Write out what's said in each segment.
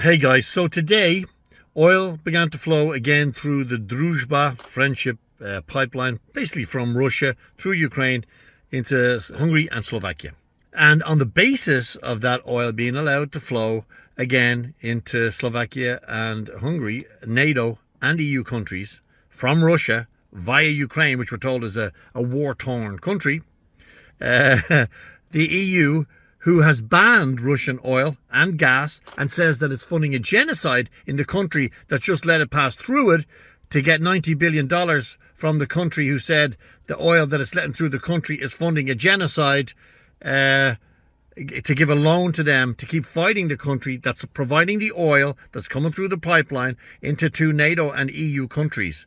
Hey guys, so today oil began to flow again through the Druzhba friendship pipeline, basically from Russia through Ukraine into Hungary and Slovakia. And on the basis of that oil being allowed to flow again into Slovakia and Hungary, NATO and EU countries from Russia via Ukraine, which we're told is a war-torn country, the EU, who has banned Russian oil and gas and says that it's funding a genocide in the country that just let it pass through it to get $90 billion from the country who said the oil that it's letting through the country is funding a genocide, to give a loan to them to keep fighting the country that's providing the oil that's coming through the pipeline into two NATO and EU countries.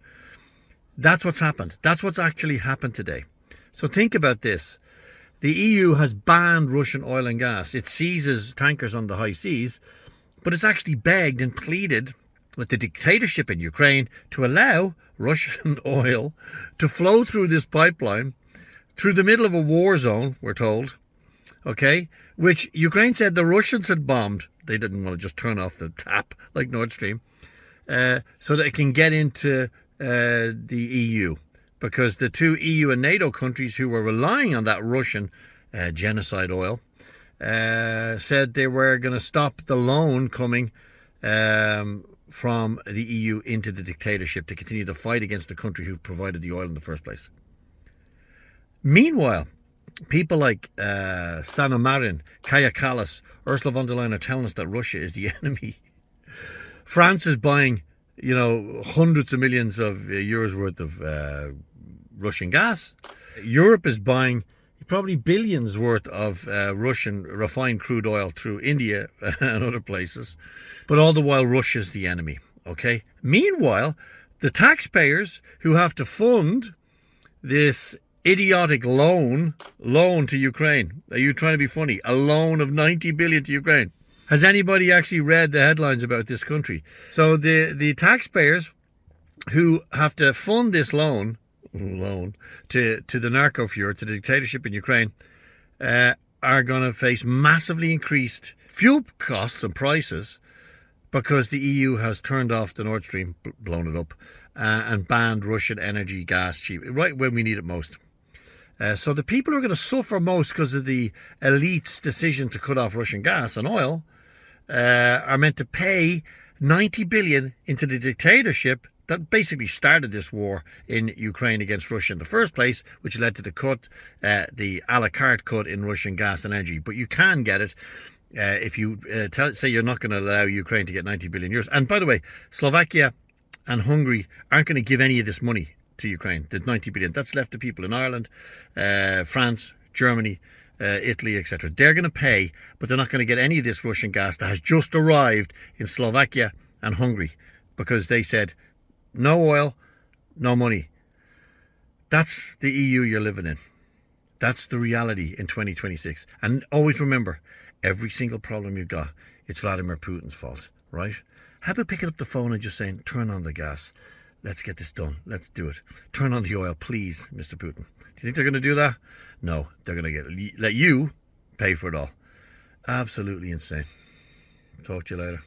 That's what's happened. That's what's actually happened today. So think about this. The EU has banned Russian oil and gas. It seizes tankers on the high seas, but it's actually begged and pleaded with the dictatorship in Ukraine to allow Russian oil to flow through this pipeline through the middle of a war zone, we're told, okay, which Ukraine said the Russians had bombed. They didn't want to just turn off the tap like Nord Stream, so that it can get into the EU. Because the two EU and NATO countries who were relying on that Russian genocide oil said they were going to stop the loan coming from the EU into the dictatorship to continue the fight against the country who provided the oil in the first place. Meanwhile, people like Sanna Marin, Kaja Kallas, Ursula von der Leyen are telling us that Russia is the enemy. France is buying, hundreds of millions of euros worth of Russian gas. Europe is buying probably billions worth of Russian refined crude oil through India and other places. But all the while, Russia's the enemy, okay? Meanwhile, the taxpayers who have to fund this idiotic loan to Ukraine. Are you trying to be funny? A loan of 90 billion to Ukraine. Has anybody actually read the headlines about this country? So the taxpayers who have to fund this loan to the narco fuhrer, to the dictatorship in Ukraine, are going to face massively increased fuel costs and prices because the EU has turned off the Nord Stream, blown it up, and banned Russian energy, gas, cheap, right when we need it most. So the people who are going to suffer most because of the elite's decision to cut off Russian gas and oil are meant to pay 90 billion into the dictatorship that basically started this war in Ukraine against Russia in the first place, which led to the cut, the a la carte cut in Russian gas and energy. But you can get it if you say you're not going to allow Ukraine to get 90 billion euros. And by the way, Slovakia and Hungary aren't going to give any of this money to Ukraine. The 90 billion, that's left to people in Ireland, France, Germany, Italy, etc. They're going to pay, but they're not going to get any of this Russian gas that has just arrived in Slovakia and Hungary because they said, no oil, no money. That's the EU you're living in. That's the reality in 2026. And always remember, every single problem you've got, it's Vladimir Putin's fault, right? How about picking up the phone and just saying, turn on the gas. Let's get this done. Let's do it. Turn on the oil, please, Mr. Putin. Do you think they're going to do that? No, they're going to let you pay for it all. Absolutely insane. Talk to you later.